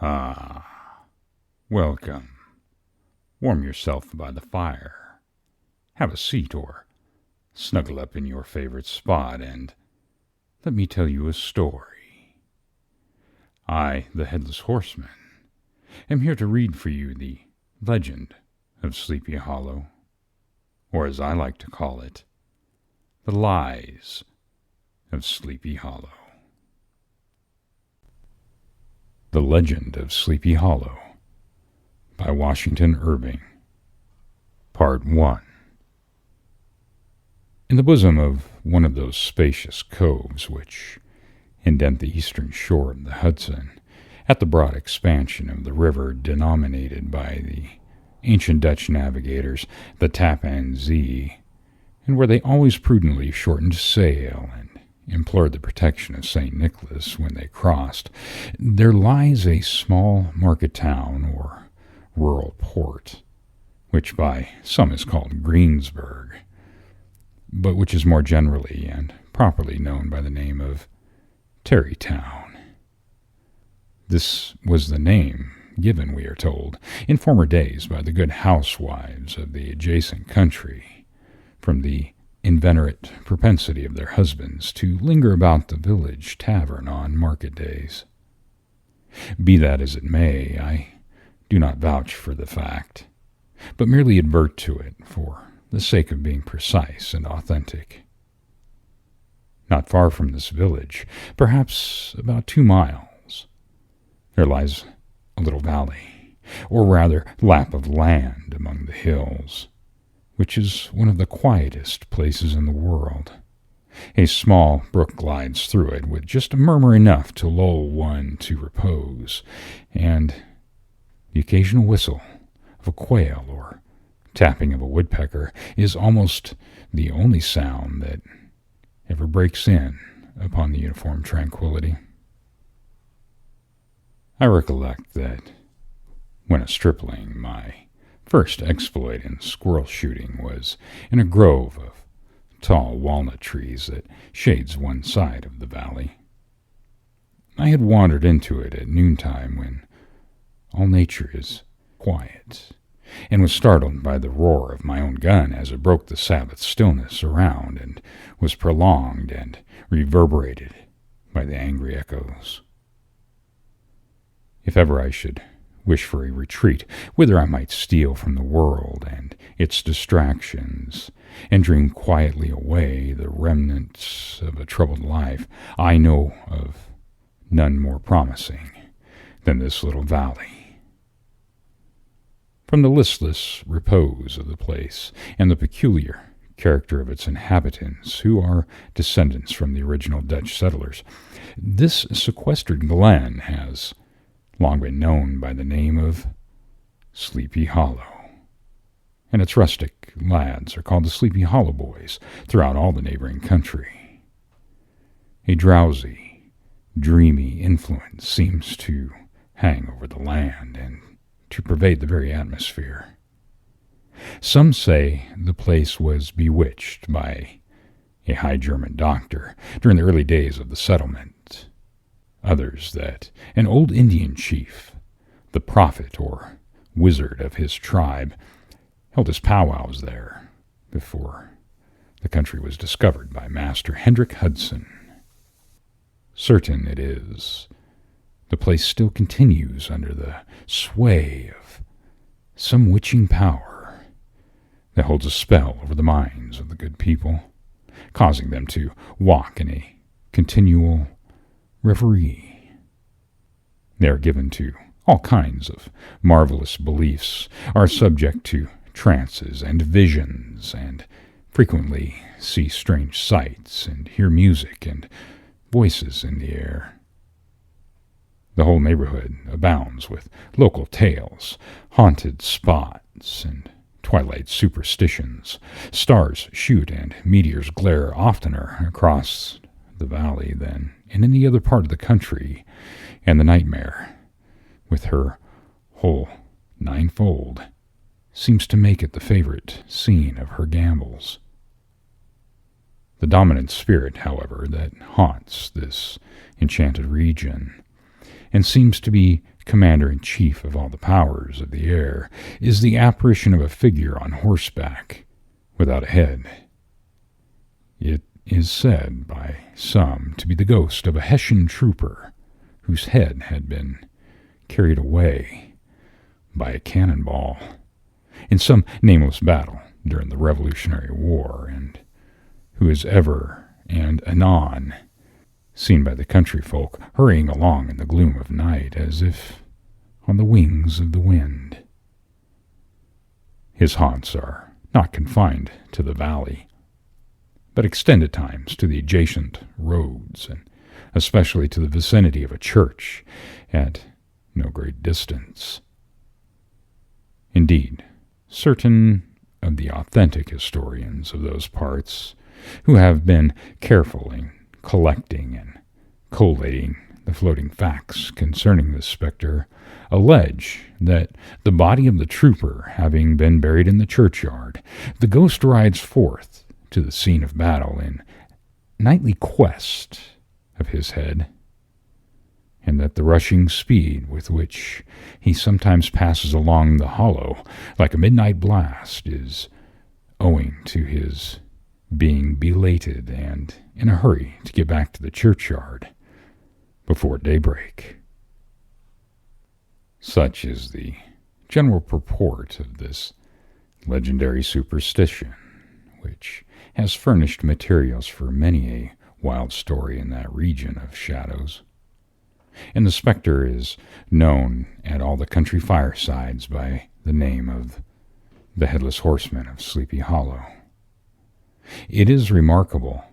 Ah, welcome. Warm yourself by the fire. Have a seat or snuggle up in your favorite spot and let me tell you a story. I, the Headless Horseman, am here to read for you the legend of Sleepy Hollow, or as I like to call it, the lies of Sleepy Hollow. The Legend of Sleepy Hollow by Washington Irving. Part 1. In the bosom of one of those spacious coves which indent the eastern shore of the Hudson, at the broad expansion of the river denominated by the ancient Dutch navigators the Tappan Zee, and where they always prudently shortened sail and implored the protection of St. Nicholas when they crossed, there lies a small market town or rural port, which by some is called Greensburg, but which is more generally and properly known by the name of Tarrytown. This was the name given, we are told, in former days by the good housewives of the adjacent country, from the inveterate propensity of their husbands to linger about the village tavern on market days. Be that as it may, I do not vouch for the fact, but merely advert to it for the sake of being precise and authentic. Not far from this village, perhaps about 2 miles, there lies a little valley, or rather lap of land among the hills, which is one of the quietest places in the world. A small brook glides through it with just a murmur enough to lull one to repose, and the occasional whistle of a quail or tapping of a woodpecker is almost the only sound that ever breaks in upon the uniform tranquility. I recollect that when a stripling, my first exploit in squirrel shooting was in a grove of tall walnut trees that shades one side of the valley. I had wandered into it at noontime when all nature is quiet, and was startled by the roar of my own gun as it broke the Sabbath stillness around and was prolonged and reverberated by the angry echoes. If ever I should wish for a retreat whither I might steal from the world and its distractions, and dream quietly away the remnants of a troubled life, I know of none more promising than this little valley. From the listless repose of the place and the peculiar character of its inhabitants, who are descendants from the original Dutch settlers, this sequestered glen has long been known by the name of Sleepy Hollow, and its rustic lads are called the Sleepy Hollow Boys throughout all the neighboring country. A drowsy, dreamy influence seems to hang over the land and to pervade the very atmosphere. Some say the place was bewitched by a High German doctor during the early days of the settlement. Others that an old Indian chief, the prophet or wizard of his tribe, held his powwows there before the country was discovered by Master Hendrik Hudson. Certain it is, the place still continues under the sway of some witching power that holds a spell over the minds of the good people, causing them to walk in a continual reverie. They are given to all kinds of marvelous beliefs, are subject to trances and visions, and frequently see strange sights and hear music and voices in the air. The whole neighborhood abounds with local tales, haunted spots, and twilight superstitions. Stars shoot and meteors glare oftener across the valley than in any other part of the country, and the nightmare, with her whole ninefold, seems to make it the favorite scene of her gambols. The dominant spirit, however, that haunts this enchanted region, and seems to be commander-in-chief of all the powers of the air, is the apparition of a figure on horseback, without a head. It is said by some to be the ghost of a Hessian trooper whose head had been carried away by a cannonball in some nameless battle during the Revolutionary War, and who is ever and anon seen by the country folk hurrying along in the gloom of night as if on the wings of the wind. His haunts are not confined to the valley, but extend at times to the adjacent roads, and especially to the vicinity of a church at no great distance. Indeed, certain of the authentic historians of those parts, who have been careful in collecting and collating the floating facts concerning this spectre, allege that the body of the trooper having been buried in the churchyard, the ghost rides forth to the scene of battle in nightly quest of his head, and that the rushing speed with which he sometimes passes along the hollow like a midnight blast is owing to his being belated and in a hurry to get back to the churchyard before daybreak. Such is the general purport of this legendary superstition, which has furnished materials for many a wild story in that region of shadows. And the spectre is known at all the country firesides by the name of the Headless Horseman of Sleepy Hollow. It is remarkable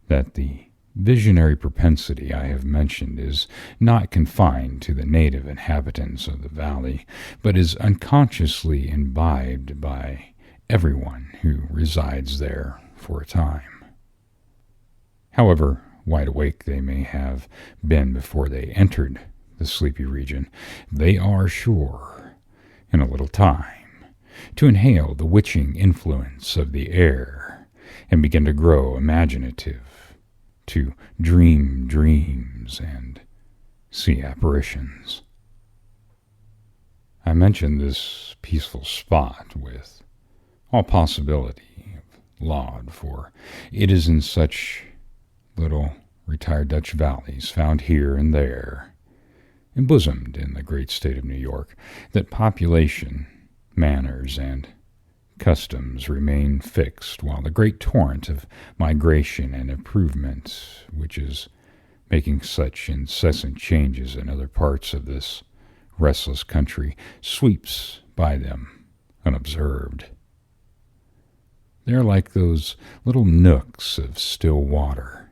that the visionary propensity I have mentioned is not confined to the native inhabitants of the valley, but is unconsciously imbibed by everyone who resides there for a time. However wide awake they may have been before they entered the sleepy region, they are sure, in a little time, to inhale the witching influence of the air and begin to grow imaginative, to dream dreams and see apparitions. I mention this peaceful spot with all possibility of laud, for it is in such little retired Dutch valleys found here and there, embosomed in the great state of New York, that population, manners, and customs remain fixed, while the great torrent of migration and improvement, which is making such incessant changes in other parts of this restless country, sweeps by them unobserved. They are like those little nooks of still water,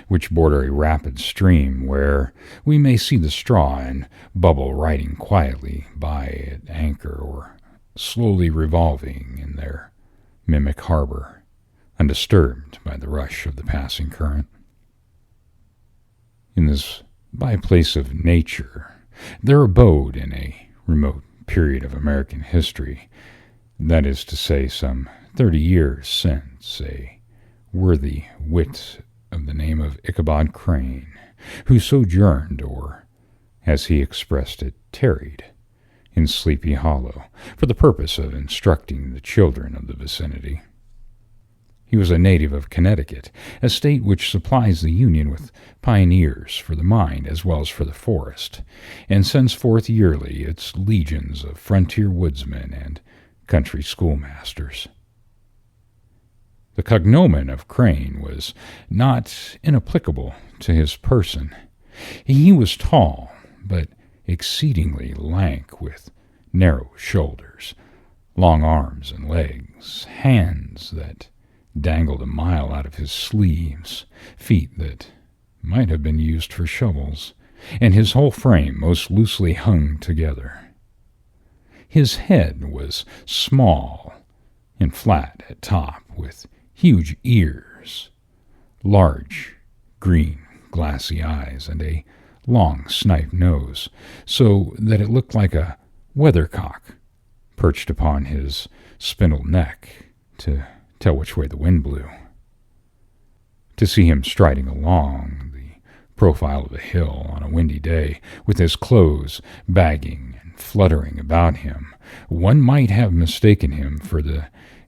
which border a rapid stream, where we may see the straw and bubble riding quietly by at anchor, or slowly revolving in their mimic harbor, undisturbed by the rush of the passing current. In this byplace of nature, there abode in a remote period of American history, that is to say some 30 years since, a worthy wit of the name of Ichabod Crane, who sojourned, or, as he expressed it, tarried, in Sleepy Hollow, for the purpose of instructing the children of the vicinity. He was a native of Connecticut, a state which supplies the Union with pioneers for the mind as well as for the forest, and sends forth yearly its legions of frontier woodsmen and country schoolmasters. The cognomen of Crane was not inapplicable to his person. He was tall, but exceedingly lank, with narrow shoulders, long arms and legs, hands that dangled a mile out of his sleeves, feet that might have been used for shovels, and his whole frame most loosely hung together. His head was small and flat at top, with huge ears, large, green, glassy eyes, and a long snipe nose, so that it looked like a weathercock perched upon his spindle neck to tell which way the wind blew. To see him striding along the profile of a hill on a windy day, with his clothes bagging and fluttering about him, one might have mistaken him for the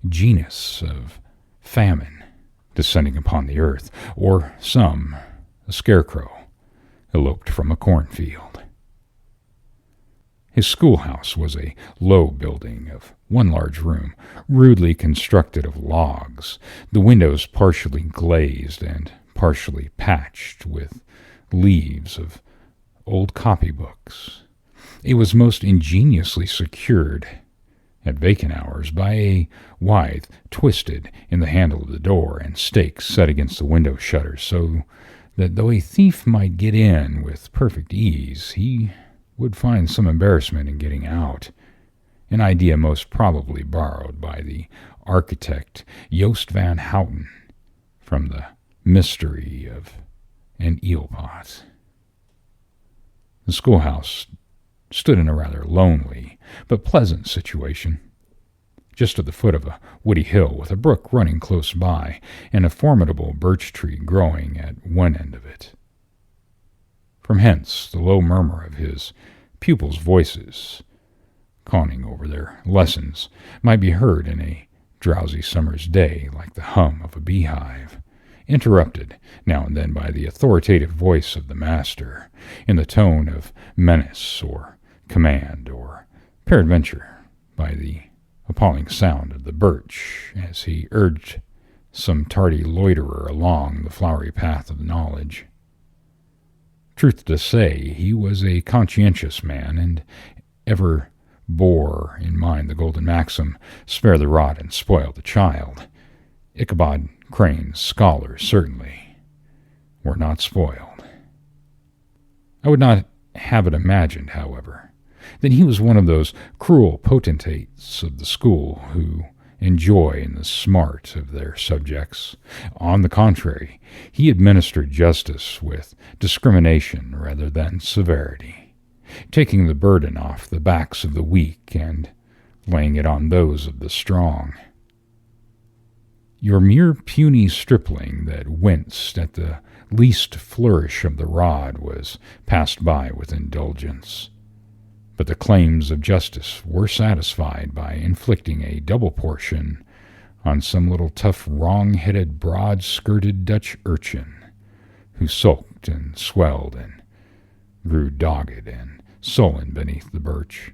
genius of famine descending upon the earth, or a scarecrow eloped from a cornfield. His schoolhouse was a low building of one large room, rudely constructed of logs, the windows partially glazed and partially patched with leaves of old copybooks. It was most ingeniously secured at vacant hours by a withe twisted in the handle of the door and stakes set against the window shutters, so that though a thief might get in with perfect ease, he would find some embarrassment in getting out, an idea most probably borrowed by the architect Joost van Houten from the mystery of an eel pot. The schoolhouse stood in a rather lonely but pleasant situation, just at the foot of a woody hill with a brook running close by and a formidable birch tree growing at one end of it. From hence the low murmur of his pupils' voices, conning over their lessons, might be heard in a drowsy summer's day like the hum of a beehive, interrupted now and then by the authoritative voice of the master, in the tone of menace or command, or peradventure by the appalling sound of the birch as he urged some tardy loiterer along the flowery path of knowledge. Truth to say, he was a conscientious man, and ever bore in mind the golden maxim, spare the rod and spoil the child. Ichabod Crane's scholars certainly were not spoiled. I would not have it imagined, however, that he was one of those cruel potentates of the school who enjoy in the smart of their subjects. On the contrary, he administered justice with discrimination rather than severity, taking the burden off the backs of the weak and laying it on those of the strong. Your mere puny stripling that winced at the least flourish of the rod was passed by with indulgence, but the claims of justice were satisfied by inflicting a double portion on some little tough, wrong-headed, broad-skirted Dutch urchin, who sulked and swelled and grew dogged and sullen beneath the birch.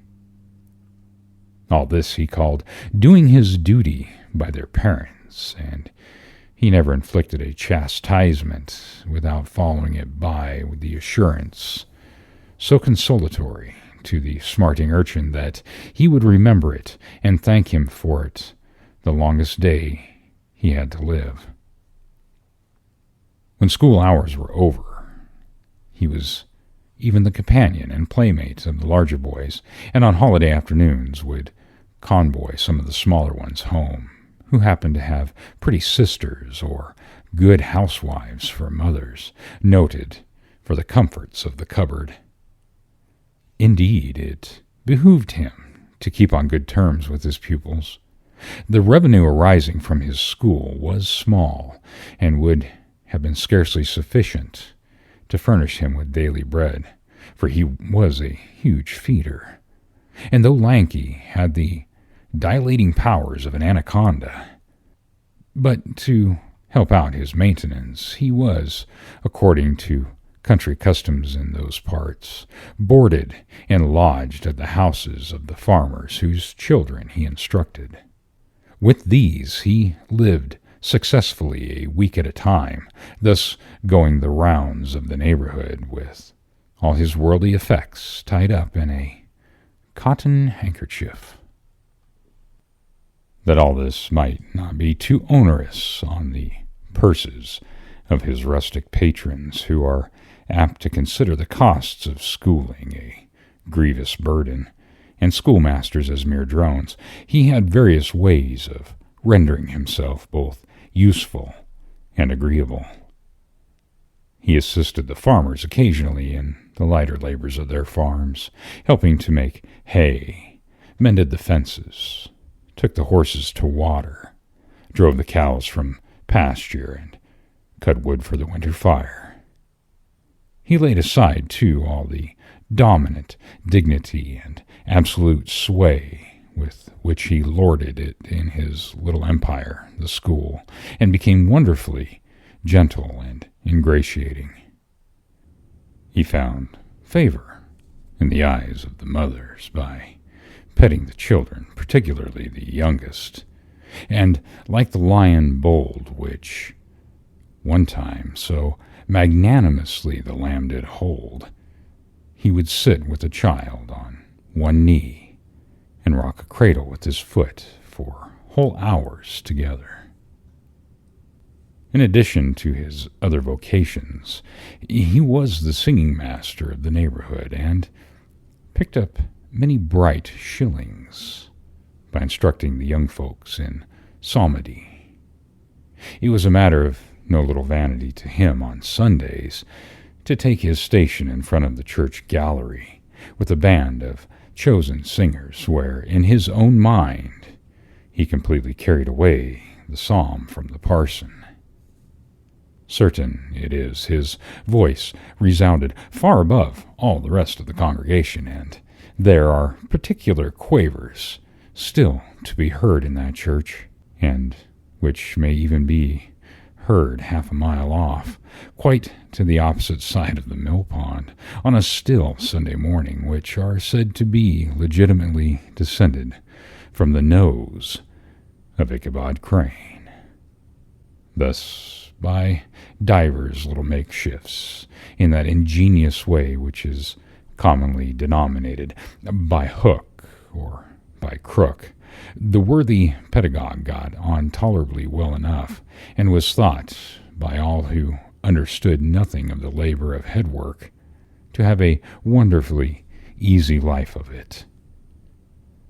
All this he called doing his duty by their parents, and he never inflicted a chastisement without following it by with the assurance so consolatory to the smarting urchin that he would remember it and thank him for it the longest day he had to live. When school hours were over, he was even the companion and playmate of the larger boys, and on holiday afternoons would convoy some of the smaller ones home, who happened to have pretty sisters or good housewives for mothers, noted for the comforts of the cupboard. Indeed, it behooved him to keep on good terms with his pupils. The revenue arising from his school was small, and would have been scarcely sufficient to furnish him with daily bread, for he was a huge feeder, and though lanky, had the dilating powers of an anaconda. But to help out his maintenance, he was, according to country customs in those parts, boarded and lodged at the houses of the farmers whose children he instructed. With these he lived successfully a week at a time, thus going the rounds of the neighborhood with all his worldly effects tied up in a cotton handkerchief. That all this might not be too onerous on the purses of his rustic patrons, who are apt to consider the costs of schooling a grievous burden, and schoolmasters as mere drones, he had various ways of rendering himself both useful and agreeable. He assisted the farmers occasionally in the lighter labors of their farms, helping to make hay, mended the fences, took the horses to water, drove the cows from pasture, and cut wood for the winter fire. He laid aside, too, all the dominant dignity and absolute sway with which he lorded it in his little empire, the school, and became wonderfully gentle and ingratiating. He found favor in the eyes of the mothers by petting the children, particularly the youngest, and like the lion bold which one time so magnanimously the lamb did hold, he would sit with the child on one knee and rock a cradle with his foot for whole hours together. In addition to his other vocations, he was the singing master of the neighborhood and picked up many bright shillings by instructing the young folks in psalmody. It was a matter of no little vanity to him on Sundays to take his station in front of the church gallery with a band of chosen singers, where, in his own mind, he completely carried away the psalm from the parson. Certain it is, his voice resounded far above all the rest of the congregation, and there are particular quavers still to be heard in that church, and which may even be heard half a mile off, quite to the opposite side of the mill pond, on a still Sunday morning, which are said to be legitimately descended from the nose of Ichabod Crane. Thus, by divers little makeshifts, in that ingenious way which is commonly denominated by hook or by crook, the worthy pedagogue got on tolerably well enough, and was thought, by all who understood nothing of the labor of head work, to have a wonderfully easy life of it.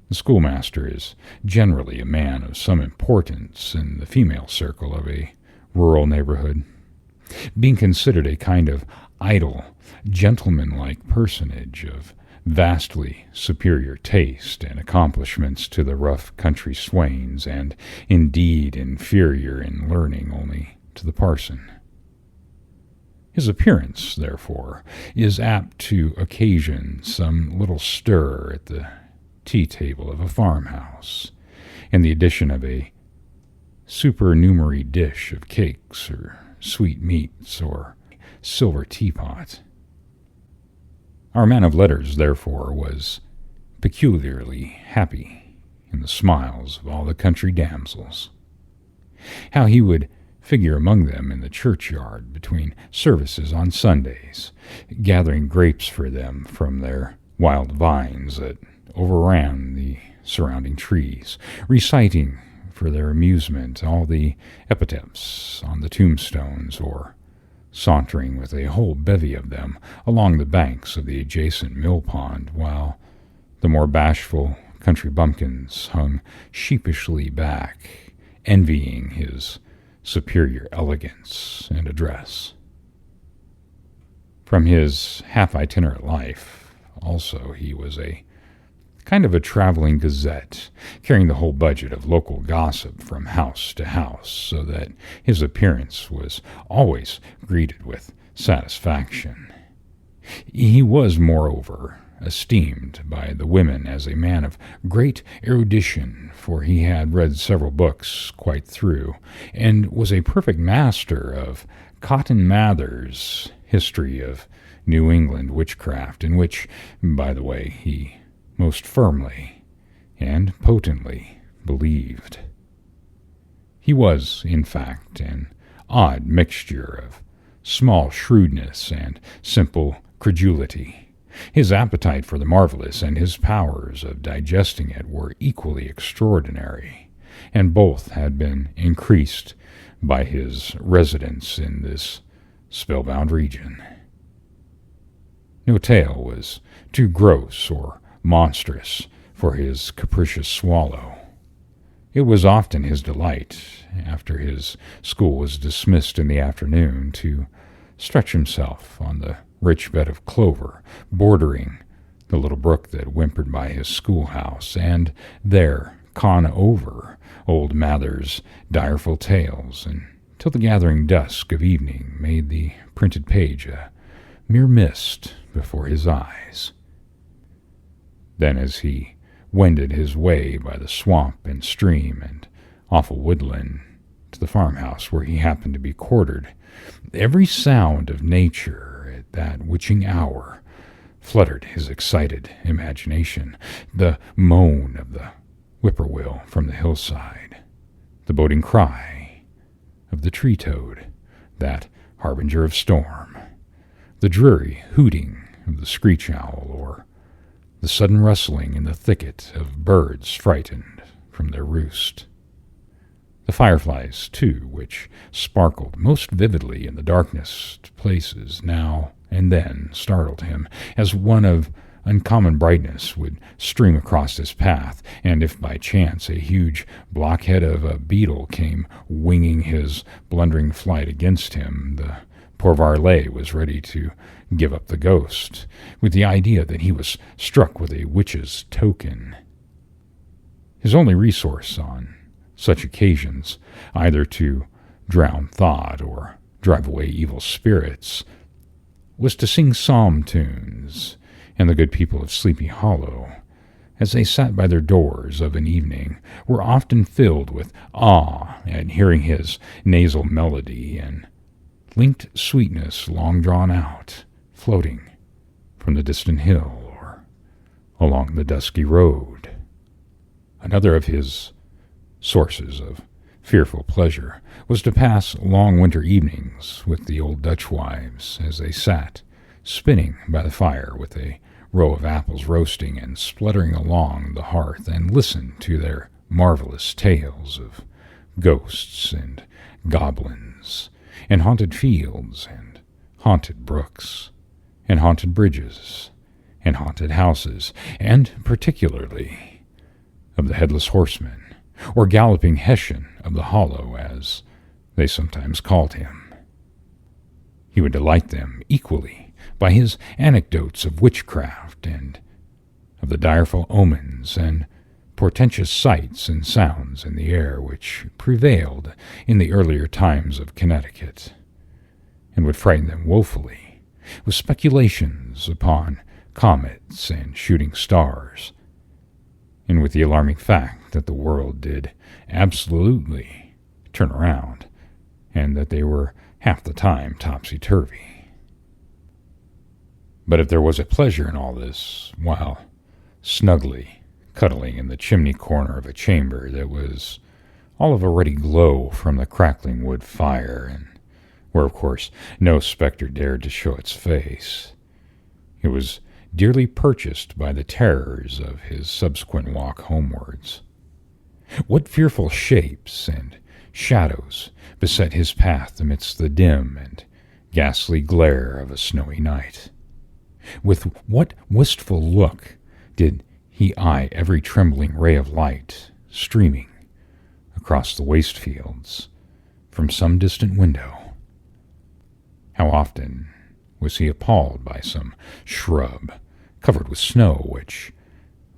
The schoolmaster is generally a man of some importance in the female circle of a rural neighborhood, being considered a kind of idle, gentlemanlike personage of vastly superior taste and accomplishments to the rough country swains, and indeed inferior in learning only to the parson. His appearance, therefore, is apt to occasion some little stir at the tea-table of a farmhouse, and the addition of a supernumerary dish of cakes or sweetmeats or silver teapot. Our man of letters, therefore, was peculiarly happy in the smiles of all the country damsels. How he would figure among them in the churchyard between services on Sundays, gathering grapes for them from their wild vines that overran the surrounding trees, reciting for their amusement all the epitaphs on the tombstones, or sauntering with a whole bevy of them along the banks of the adjacent mill pond, while the more bashful country bumpkins hung sheepishly back, envying his superior elegance and address. From his half-itinerant life, also, he was a kind of a traveling gazette, carrying the whole budget of local gossip from house to house, so that his appearance was always greeted with satisfaction. He was, moreover, esteemed by the women as a man of great erudition, for he had read several books quite through, and was a perfect master of Cotton Mather's History of New England Witchcraft, in which, by the way, he most firmly and potently believed. He was, in fact, an odd mixture of small shrewdness and simple credulity. His appetite for the marvelous and his powers of digesting it were equally extraordinary, and both had been increased by his residence in this spellbound region. No tale was too gross or monstrous for his capricious swallow. It was often his delight, after his school was dismissed in the afternoon, to stretch himself on the rich bed of clover bordering the little brook that whimpered by his schoolhouse, and there con over old Mather's direful tales until the gathering dusk of evening made the printed page a mere mist before his eyes. Then as he wended his way by the swamp and stream and awful woodland to the farmhouse where he happened to be quartered, every sound of nature at that witching hour fluttered his excited imagination. The moan of the whippoorwill from the hillside, the boding cry of the tree-toad, that harbinger of storm, the dreary hooting of the screech-owl, or the sudden rustling in the thicket of birds frightened from their roost. The fireflies, too, which sparkled most vividly in the darkest places, now and then startled him, as one of uncommon brightness would stream across his path, and if by chance a huge blockhead of a beetle came winging his blundering flight against him, the poor varlet was ready to give up the ghost, with the idea that he was struck with a witch's token. His only resource on such occasions, either to drown thought or drive away evil spirits, was to sing psalm tunes, and the good people of Sleepy Hollow, as they sat by their doors of an evening, were often filled with awe at hearing his nasal melody and linked sweetness long drawn out, floating from the distant hill or along the dusky road. Another of his sources of fearful pleasure was to pass long winter evenings with the old Dutch wives as they sat spinning by the fire with a row of apples roasting and spluttering along the hearth, and listen to their marvelous tales of ghosts and goblins and haunted fields and haunted brooks and haunted bridges and haunted houses, and particularly of the headless horseman, or galloping Hessian of the hollow, as they sometimes called him. He would delight them equally by his anecdotes of witchcraft and of the direful omens and portentous sights and sounds in the air which prevailed in the earlier times of Connecticut, and would frighten them woefully with speculations upon comets and shooting stars, and with the alarming fact that the world did absolutely turn around, and that they were half the time topsy-turvy. But if there was a pleasure in all this, while snugly cuddling in the chimney corner of a chamber that was all of a ruddy glow from the crackling wood fire, and where, of course, no spectre dared to show its face, it was dearly purchased by the terrors of his subsequent walk homewards. What fearful shapes and shadows beset his path amidst the dim and ghastly glare of a snowy night! With what wistful look did he eye every trembling ray of light streaming across the waste fields from some distant window! How often was he appalled by some shrub covered with snow which,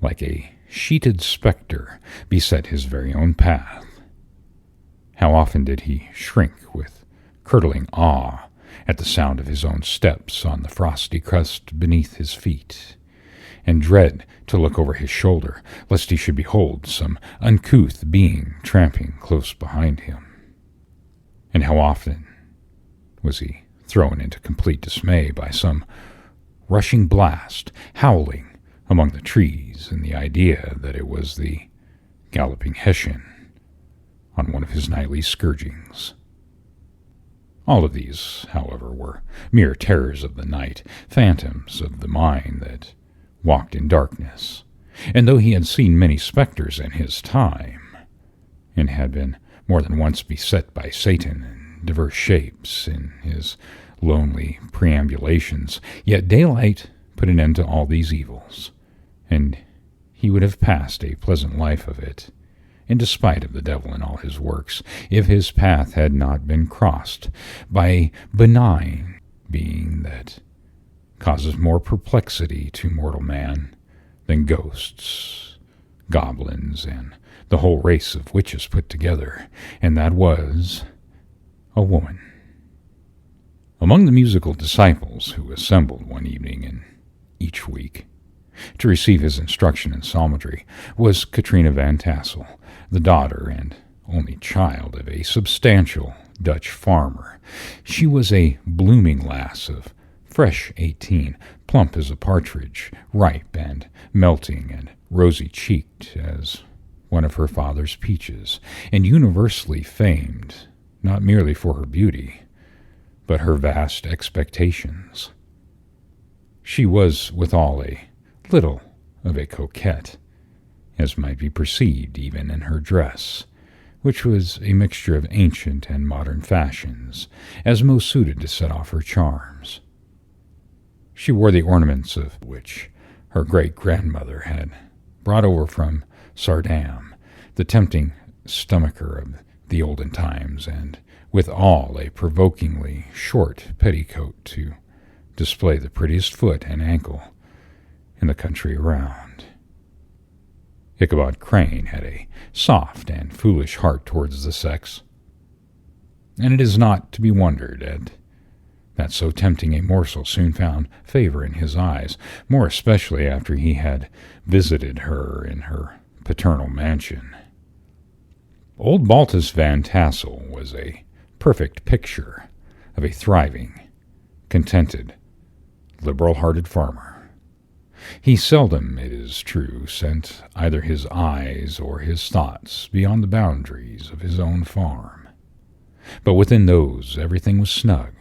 like a sheeted spectre, beset his very own path! How often did he shrink with curdling awe at the sound of his own steps on the frosty crust beneath his feet, and dread to look over his shoulder, lest he should behold some uncouth being tramping close behind him. And how often was he thrown into complete dismay by some rushing blast howling among the trees, in the idea that it was the galloping Hessian on one of his nightly scourgings. All of these, however, were mere terrors of the night, phantoms of the mind that walked in darkness, and though he had seen many spectres in his time, and had been more than once beset by Satan in diverse shapes in his lonely perambulations, yet daylight put an end to all these evils, and he would have passed a pleasant life of it, in despite of the devil and all his works, if his path had not been crossed by a benign being that causes more perplexity to mortal man than ghosts, goblins, and the whole race of witches put together, and that was a woman. Among the musical disciples who assembled one evening in each week to receive his instruction in psalmody was Katrina Van Tassel, the daughter and only child of a substantial Dutch farmer. She was a blooming lass of fresh 18, plump as a partridge, ripe and melting and rosy-cheeked as one of her father's peaches, and universally famed not merely for her beauty, but her vast expectations. She was withal a little of a coquette, as might be perceived even in her dress, which was a mixture of ancient and modern fashions, as most suited to set off her charms. She wore the ornaments of which her great-grandmother had brought over from Sardam, the tempting stomacher of the olden times, and withal a provokingly short petticoat to display the prettiest foot and ankle in the country around. Ichabod Crane had a soft and foolish heart towards the sex, and it is not to be wondered at that so tempting a morsel soon found favor in his eyes, more especially after he had visited her in her paternal mansion. Old Baltus Van Tassel was a perfect picture of a thriving, contented, liberal-hearted farmer. He seldom, it is true, sent either his eyes or his thoughts beyond the boundaries of his own farm, but within those everything was snug,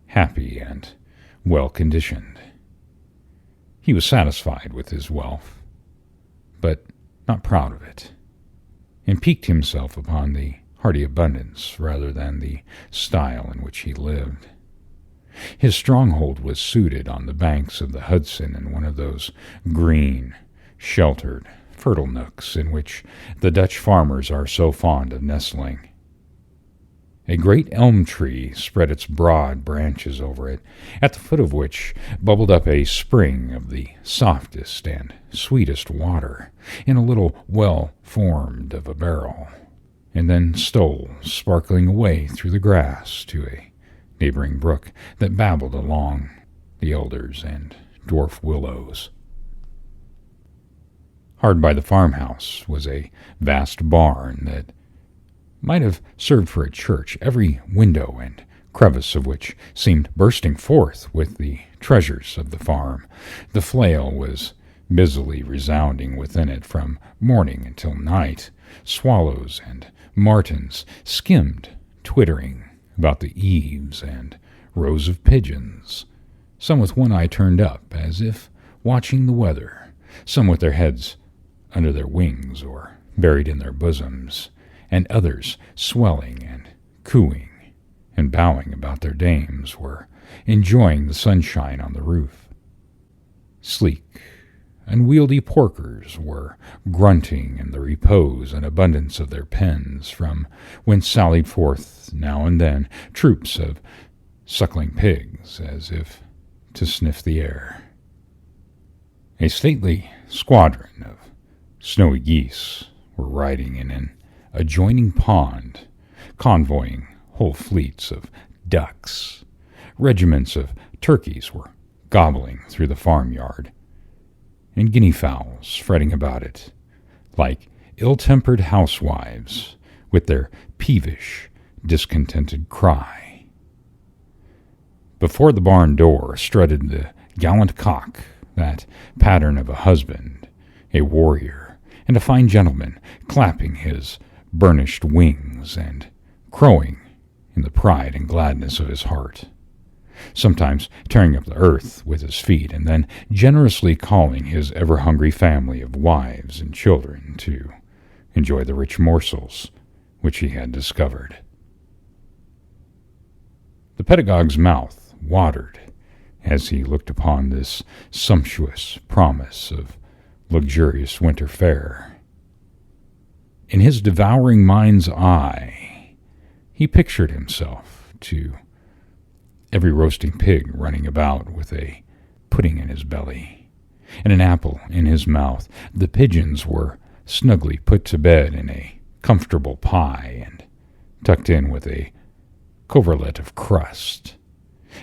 happy, and well-conditioned. He was satisfied with his wealth, but not proud of it, and piqued himself upon the hearty abundance rather than the style in which he lived. His stronghold was suited on the banks of the Hudson in one of those green, sheltered, fertile nooks in which the Dutch farmers are so fond of nestling. A great elm tree spread its broad branches over it, at the foot of which bubbled up a spring of the softest and sweetest water in a little well formed of a barrel, and then stole sparkling away through the grass to a neighboring brook that babbled along the elders and dwarf willows. Hard by the farmhouse was a vast barn that might have served for a church, every window and crevice of which seemed bursting forth with the treasures of the farm. The flail was busily resounding within it from morning until night. Swallows and martins skimmed, twittering, about the eaves, and rows of pigeons, some with one eye turned up, as if watching the weather, some with their heads under their wings or buried in their bosoms, and others swelling and cooing and bowing about their dames, were enjoying the sunshine on the roof. Sleek, unwieldy porkers were grunting in the repose and abundance of their pens, from whence sallied forth now and then troops of suckling pigs, as if to sniff the air. A stately squadron of snowy geese were riding in an adjoining pond, convoying whole fleets of ducks. Regiments of turkeys were gobbling through the farmyard, and guinea fowls fretting about it, like ill-tempered housewives with their peevish, discontented cry. Before the barn door strutted the gallant cock, that pattern of a husband, a warrior, and a fine gentleman, clapping his burnished wings and crowing in the pride and gladness of his heart, sometimes tearing up the earth with his feet, and then generously calling his ever-hungry family of wives and children to enjoy the rich morsels which he had discovered. The pedagogue's mouth watered as he looked upon this sumptuous promise of luxurious winter fare. In his devouring mind's eye, he pictured himself to every roasting pig running about with a pudding in his belly and an apple in his mouth. The pigeons were snugly put to bed in a comfortable pie and tucked in with a coverlet of crust,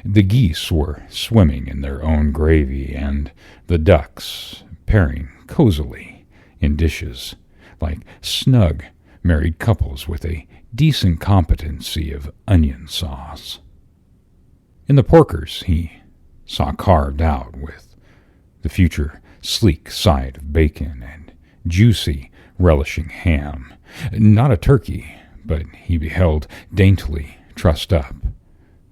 The geese were swimming in their own gravy, and the ducks pairing cozily in dishes, like snug married couples with a decent competency of onion sauce. In the porkers he saw carved out with the future sleek side of bacon and juicy, relishing ham. Not a turkey, but he beheld daintily trussed up,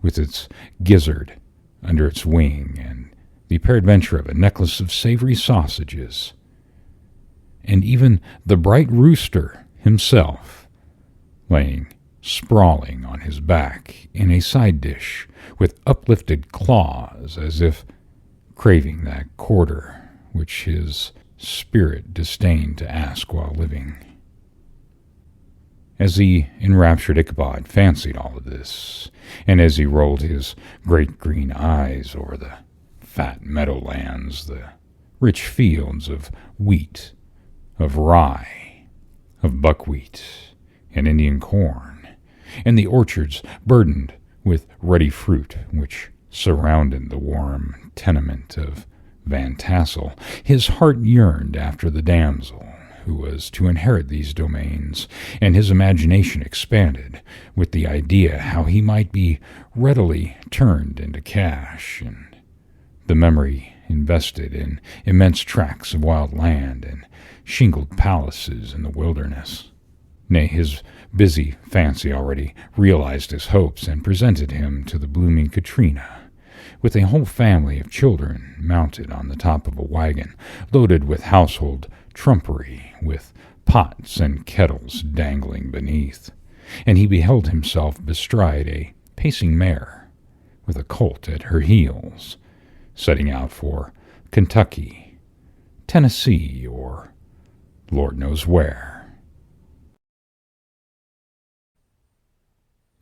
with its gizzard under its wing and the peradventure of a necklace of savory sausages, and even the bright rooster himself, laying sprawling on his back in a side dish with uplifted claws as if craving that quarter which his spirit disdained to ask while living. As the enraptured Ichabod fancied all of this, and as he rolled his great green eyes over the fat meadowlands, the rich fields of wheat, of rye, of buckwheat, and Indian corn, and the orchards burdened with ruddy fruit which surrounded the warm tenement of Van Tassel, his heart yearned after the damsel who was to inherit these domains, and his imagination expanded with the idea how he might be readily turned into cash, and the memory invested in immense tracts of wild land and shingled palaces in the wilderness. Nay, his busy fancy already realized his hopes and presented him to the blooming Katrina, with a whole family of children mounted on the top of a wagon, loaded with household trumpery, with pots and kettles dangling beneath, and he beheld himself bestride a pacing mare, with a colt at her heels, setting out for Kentucky, Tennessee, or Lord knows where.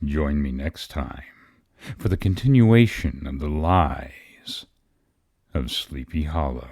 Join me next time for the continuation of the lies of Sleepy Hollow.